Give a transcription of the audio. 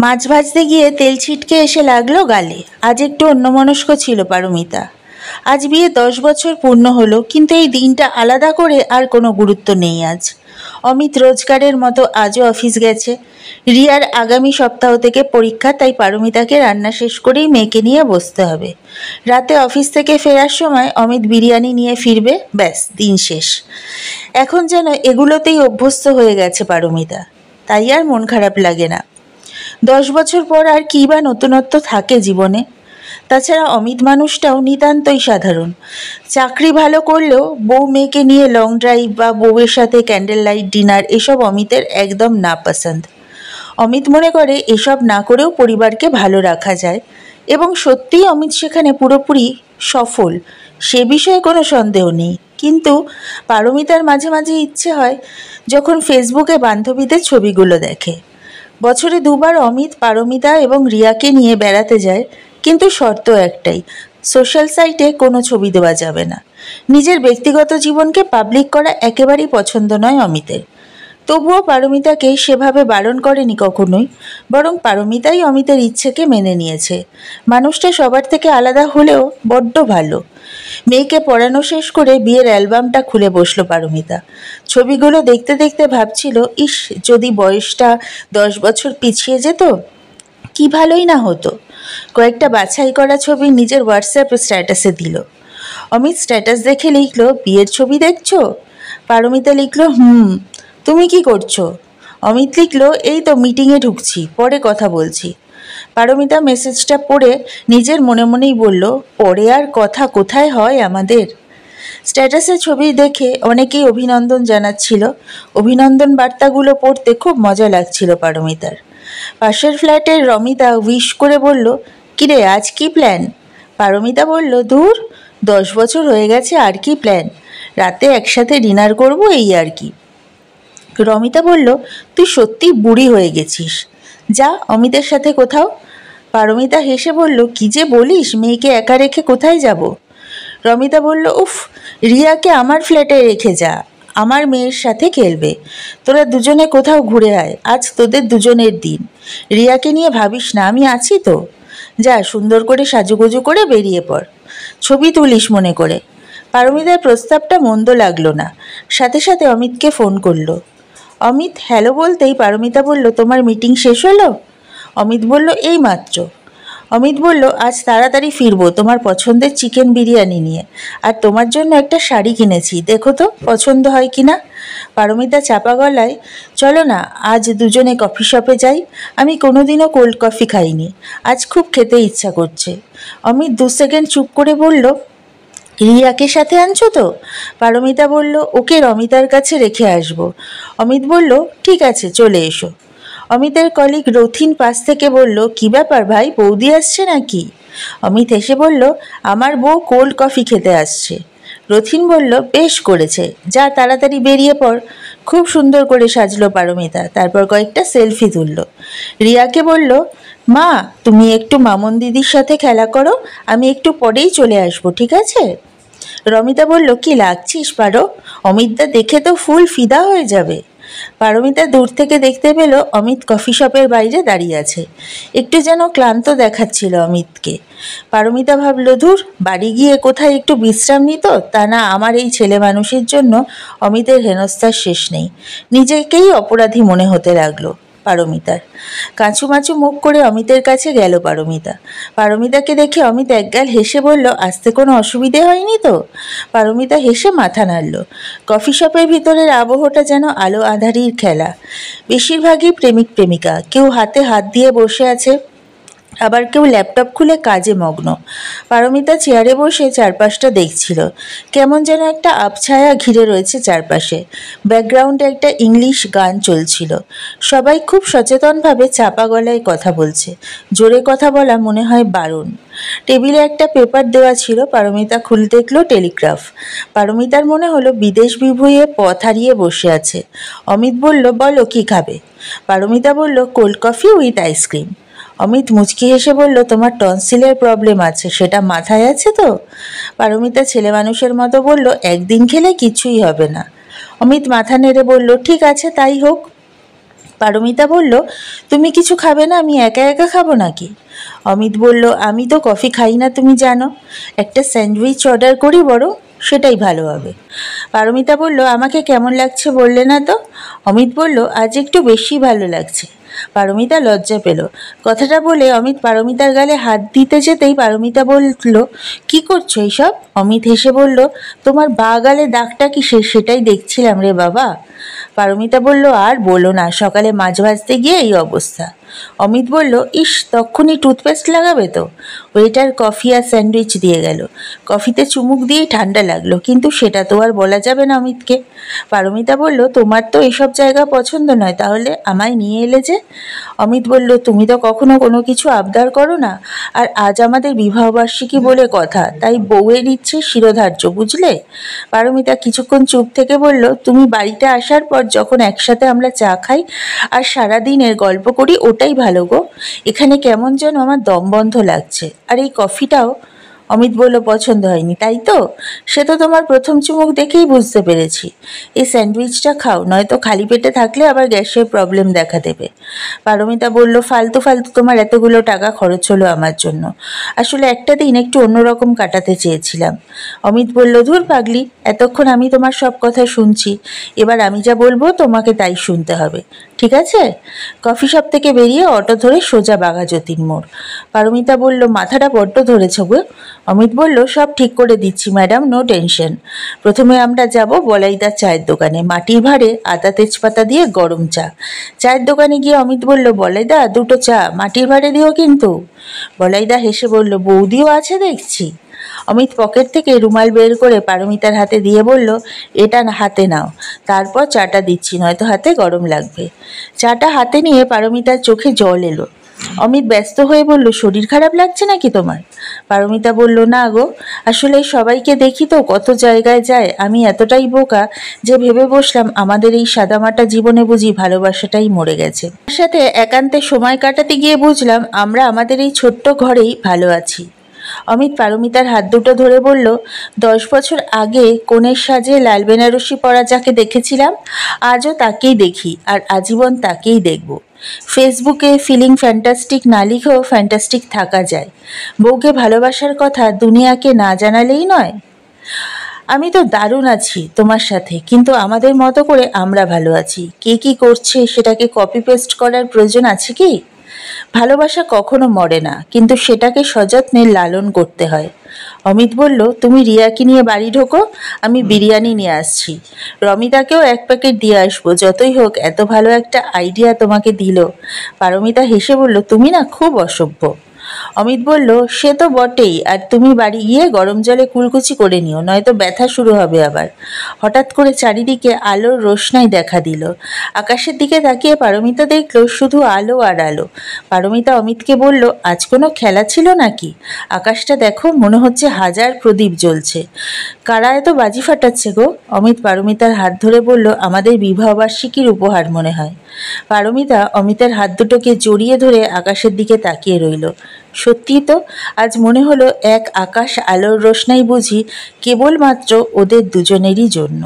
মাছ ভাজতে গিয়ে তেল ছিটকে এসে লাগলো গালে। আজ একটু অন্যমনস্ক ছিল পারমিতা। আজ বিয়ে 10 বছর পূর্ণ হলো, কিন্তু এই দিনটা আলাদা করে আর কোনো গুরুত্ব নেই আজ। অমিত রোজগারের মতো আজও অফিস গেছে। রিয়ার আগামী সপ্তাহ থেকে পরীক্ষা, তাই পারমিতাকে রান্না শেষ করেই মেয়েকে নিয়ে বসতে হবে। রাতে অফিস থেকে ফেরার সময় অমিত বিরিয়ানি নিয়ে ফিরবে, ব্যাস দিন শেষ। এখন যেন এগুলোতেই অভ্যস্ত হয়ে গেছে পারমিতা, তাই আর মন খারাপ লাগে না। 10 বছর পর আর কী বা নতুনত্ব থাকে জীবনে? তাছাড়া অমিত মানুষটাও নিতান্তই সাধারণ। চাকরি ভালো করলেও বউ মেয়েকে নিয়ে লং ড্রাইভ বা বউয়ের সাথে ক্যান্ডেল লাইট ডিনার এসব অমিতের একদম না পছন্দ। অমিত মনে করে এসব না করেও পরিবারকে ভালো রাখা যায়, এবং সত্যিই অমিত সেখানে পুরোপুরি সফল, সে বিষয়ে কোনো সন্দেহ নেই। কিন্তু পারমিতার মাঝে মাঝে ইচ্ছে হয় যখন ফেসবুকে বান্ধবীদের ছবিগুলো দেখে। বছরে 2বার অমিত পারমিতা এবং রিয়াকে নিয়ে বেড়াতে যায়, কিন্তু শর্ত একটাই, সোশ্যাল সাইটে কোনো ছবি দেওয়া যাবে না। নিজের ব্যক্তিগত জীবনকে পাবলিক করা একেবারেই পছন্দ নয় অমিতের। তবুও পারমিতাকে সেভাবে বারণ করেনি কখনোই, বরং পারমিতাই অমিতের ইচ্ছেকে মেনে নিয়েছে। মানুষটা সবার থেকে আলাদা হলেও বড্ড ভালো। মেয়েকে পড়ানো শেষ করে বিয়ের অ্যালবামটা খুলে বসলো পারমিতা। ছবিগুলো দেখতে দেখতে ভাবছিল, ইস, যদি বয়সটা 10 বছর পিছিয়ে যেত কি ভালোই না হতো। কয়েকটা বাছাই করা ছবি নিজের হোয়াটসঅ্যাপ স্ট্যাটাসে দিল। অমিত স্ট্যাটাস দেখে লিখলো, বিয়ের ছবি দেখছো? পারমিতা লিখলো, তুমি কি করছো? অমিত লিখলো, এই তো মিটিংয়ে ঢুকছি, পরে কথা বলছি। পারমিতা মেসেজটা পড়ে নিজের মনে মনেই বলল, পরে আর কথা কোথায় হয় আমাদের। স্ট্যাটাসের ছবি দেখে অনেকেই অভিনন্দন জানাচ্ছিল। অভিনন্দন বার্তাগুলো পড়তে খুব মজা লাগছিল পারমিতার। পাশের ফ্ল্যাটের রমিতা উইশ করে বলল, কিরে আজ কি প্ল্যান? পারমিতা বলল, ধুর, 10 বছর হয়ে গেছে, আর কি প্ল্যান, রাতে একসাথে ডিনার করব, এই আর কি। রমিতা বলল, তুই সত্যি বুড়ি হয়ে গেছিস, যা অমিতের সাথে কোথাও। পারমিতা হেসে বলল, কি যে বলিস, মেয়েকে একা রেখে কোথায় যাব? রমিতা বলল, উফ, রিয়াকে আমার ফ্ল্যাটে রেখে যা, আমার মেয়ের সাথে খেলবে। তোরা দুজনে কোথাও ঘুরে আয়, আজ তোদের দুজনের দিন। রিয়াকে নিয়ে ভাবিস না, আমি আছি তো। যা, সুন্দর করে সাজুগুজু করে বেরিয়ে পড়, ছবি তুলিস মনে করে। পারমিতার প্রস্তাবটা মন্দ লাগলো না। সাথে সাথে অমিতকে ফোন করলো। অমিত হ্যালো বলতেই পারমিতা বলল, তোমার মিটিং শেষ হলো? অমিত বলল, এই মাত্র। অমিত বলল, আজ তাড়াতাড়ি ফিরবো তোমার পছন্দের চিকেন বিরিয়ানি নিয়ে, আর তোমার জন্য একটা শাড়ি কিনেছি, দেখো তো পছন্দ হয় কি না। পারমিতা চাপা গলায়, চলো না আজ দুজনে কফি শপে যাই, আমি কোনোদিনও কোল্ড কফি খাইনি, আজ খুব খেতে ইচ্ছা করছে। অমিত 2 সেকেন্ড চুপ করে বলল, রিয়াকে সাথে আনছো তো? পারমিতা বলল, ওকে রমিতার কাছে রেখে আসবো। অমিত বলল, ঠিক আছে, চলে এসো। অমিতের কলিগ রথিন পাশ থেকে বলল, কি ব্যাপার ভাই, বৌদি আসছে নাকি? অমিত হেসে বলল, আমার বউ কোল্ড কফি খেতে আসছে। রথিন বলল, বেশ করেছে, যা তাড়াতাড়ি বেরিয়ে পড়। খুব সুন্দর করে সাজলো পারমিতা, তারপর কয়েকটা সেলফি তুলল। রিয়াকে বলল, মা, তুমি একটু মামন দিদির সাথে খেলা করো, আমি একটু পরেই চলে আসবো, ঠিক আছে? রমিতা বলল, কি লাগছিস পারো, অমিতদা দেখে তো ফুল ফিদা হয়ে যাবে। পারমিতা দূর থেকে দেখতে পেল অমিত কফি শপের বাইরে দাঁড়িয়ে আছে। একটু যেন ক্লান্ত দেখাচ্ছিল অমিতকে। পারমিতা ভাবল, ধুর, বাড়ি গিয়ে কোথায় একটু বিশ্রাম নিত, তা না, আমার এই ছেলে মানুষের জন্য অমিতের হেনস্থার শেষ নেই। নিজেকেই অপরাধী মনে হতে লাগলো পারমিতার। কাঁচুমাচু মুখ করে অমিতের কাছে গেল পারমিতা। পারমিতাকে দেখে অমিত একগাল হেসে বলল, আসতে কোনো অসুবিধে হয়নি তো? পারমিতা হেসে মাথা নাড়ল। কফি শপের ভিতরের আবহটা যেন আলো আঁধারির খেলা। বেশিরভাগই প্রেমিক প্রেমিকা, কেউ হাতে হাত দিয়ে বসে আছে, আবার কেউ ল্যাপটপ খুলে কাজে মগ্ন। পারমিতা চেয়ারে বসে চারপাশটা দেখছিল। কেমন যেন একটা আবছায়া ঘিরে রয়েছে চারপাশে। ব্যাকগ্রাউন্ডে একটা ইংলিশ গান চলছিল। সবাই খুব সচেতনভাবে চাপা গলায় কথা বলছে। জোরে কথা বলা মনে হয় বারণ। টেবিলে একটা পেপার দেওয়া ছিল, পারমিতা খুলে দেখলো টেলিগ্রাফ। পারমিতার মনে হলো বিদেশ বিভুঁইয়ে পথ হারিয়ে বসে আছে। অমিত বলল, বলো কি খাবে? পারমিতা বলল, cold coffee with ice cream. Amit মুচকি হেসে বলল, তোমার টনসিলের প্রবলেম আছে, সেটা মাথায় আছে তো? পারমিতা ছেলে মানুষের মতো বলল, একদিন খেলে কিছুই হবে না। অমিত মাথা নেড়ে বলল, ঠিক আছে, তাই হোক। পারমিতা বলল, তুমি কিছু খাবে না? আমি একা একা খাবো নাকি? অমিত বলল, আমি তো কফি খাই না তুমি জানো, একটা স্যান্ডউইচ অর্ডার করি বরং, সেটাই ভালো হবে। পারমিতা বলল, আমাকে কেমন লাগছে বললে না তো? অমিত বলল, আজ একটু বেশি ভালো লাগছে। পারমিতা লজ্জা পেল। কথাটা বলে অমিত পারমিতার গালে হাত দিতে যেতেই পারমিতা বলল, কি করছো এইসব? অমিত হেসে বলল, তোমার বা গালে দাগটা কিসের সেটাই দেখছিলাম রে বাবা। পারমিতা বলল, আর বলো না, সকালে মাছ ভাজতে গিয়ে এই অবস্থা। অমিত বলল, ইস, তক্ষুনি টুথপেস্ট লাগাবে তো? ওয়েটার কফি আর স্যান্ডউইচ দিয়ে গেল। কফিতে চুমুক দিয়েই ঠান্ডা লাগলো, কিন্তু সেটা তো আর বলা যাবে না অমিতকে। পারমিতা বলল, তোমার তো এইসব জায়গা পছন্দ নয়, তাহলে আমায় নিয়ে এলে যে? অমিত বলল, তুমি তো কখনো কোনো কিছু আবদার করো না, আর আজ আমাদের বিবাহবার্ষিকী বলে কথা, তাই বউয়ের ইচ্ছে শিরোধার্য, বুঝলে? পারমিতা কিছুক্ষণ চুপ থেকে বলল, তুমি বাড়িতে আসার পর যখন একসাথে আমরা চা খাই আর সারাদিনের গল্প করি, ওটাই ভালো গো। এখানে কেমন যেন আমার দম বন্ধ লাগছে। আর এই কফিটাও। অমিত বলল, পছন্দ হয়নি তাই তো? সে তো তোমার প্রথম চুমুক দেখেই বুঝতে পেরেছি। এই স্যান্ডউইচটা খাও, নয়তো খালি পেটে থাকলে আবার গ্যাসের প্রবলেম দেখা দেবে। পারমিতা বলল, ফালতু ফালতু তোমার এতগুলো টাকা খরচ হলো আমার জন্য। আসলে একটা দিন একটু অন্যরকম কাটাতে চেয়েছিলাম। অমিত বলল, ধুর পাগলি, এতক্ষণ আমি তোমার সব কথা শুনছি, এবার আমি যা বলবো তোমাকে তাই শুনতে হবে, ঠিক আছে? কফি শপ থেকে বেরিয়ে অটো ধরে সোজা বাঘাযতীন মোড়। পারমিতা বলল, মাথাটা বড্ড ধরেছ গো। অমিত বলল, সব ঠিক করে দিচ্ছি ম্যাডাম, নো টেনশন। প্রথমে আমরা যাব বলাইদার চায়ের দোকানে, মাটির ভাঁড়ে আদা তেজপাতা দিয়ে গরম চা। চায়ের দোকানে গিয়ে অমিত বলল, বলাইদা, দুটো চা মাটির ভাঁড়ে দিও কিন্তু। বলাইদা হেসে বলল, বৌদিও আছে দেখছি। অমিত পকেট থেকে রুমাল বের করে পারমিতার হাতে দিয়ে বলল, এটা হাতে নাও, তারপর চাটা দিচ্ছি, নয়তো হাতে গরম লাগবে। চাটা হাতে নিয়ে পারমিতার চোখে জল এলো। অমিত ব্যস্ত হয়ে বলল, শরীর খারাপ লাগছে নাকি তোমার? পারমিতা বলল, না গো, আসলে সবাইকে দেখি তো কত জায়গায় যায়, আমি এতটাই বোকা যে ভেবে বসলাম আমাদের এই সাদামাটা জীবনে বুঝি ভালোবাসাটাই মরে গেছে। তার সাথে একান্তে সময় কাটাতে গিয়ে বুঝলাম আমরা আমাদের এই ছোট্ট ঘরেই ভালো আছি। অমিত পারমিতার হাত দুটো ধরে বলল, 10 বছর আগে কনের সাজে লাল বেনারসি পরা যাকে দেখেছিলাম, আজও তাকেই দেখি, আর আজীবন তাকেই দেখব। ফেসবুকে ফিলিং ফ্যান্টাস্টিক না লিখেও ফ্যান্টাস্টিক থাকা যায়। বউকে ভালোবাসার কথা দুনিয়াকে না জানালেই নয়। আমি তো দারুণ আছি তোমার সাথে, কিন্তু আমাদের মতো করে আমরা ভালো আছি। কে কি করছে সেটাকে কপি পেস্ট করার প্রয়োজন আছে কি? ভালোবাসা কখনো মরে না, কিন্তু সেটাকে সযত্নে লালন করতে হয়। অমিত বলল, তুমি রিয়াকে নিয়ে বাড়ি ঢোকো, আমি বিরিয়ানি নিয়ে আসছি। রমিতাকেও এক প্যাকেট দিয়ে আসবো, যতই হোক এত ভালো একটা আইডিয়া তোমাকে দিল। পারমিতা হেসে বলল, তুমি না খুব অসভ্য। অমিত বলল, সে তো বটেই, আর তুমি বাড়ি গিয়ে গরম জলে কুলকুচি করে নিও, নয়তো ব্যথা শুরু হবে আবার। হঠাৎ করে চারিদিকে আলোর রোশনাই দেখা দিল। আকাশের দিকে তাকিয়ে পারমিতা দেখল শুধু আলো আর আলো। পারমিতা অমিতকে বলল, আজ কোনো খেলা ছিল নাকি? আকাশটা দেখো, মনে হচ্ছে হাজার প্রদীপ জ্বলছে। কারা এত বাজি ফাটাচ্ছে গো? অমিত পারমিতার হাত ধরে বলল, আমাদের বিবাহবার্ষিকীর উপহার মনে হয়। পারমিতা অমিতের হাত দুটোকে জড়িয়ে ধরে আকাশের দিকে তাকিয়ে রইল। সত্যি তো, আজ মনে হলো এক আকাশ আলোর রোশনাই বুঝি কেবলমাত্র ওদের দুজনেরই জন্য।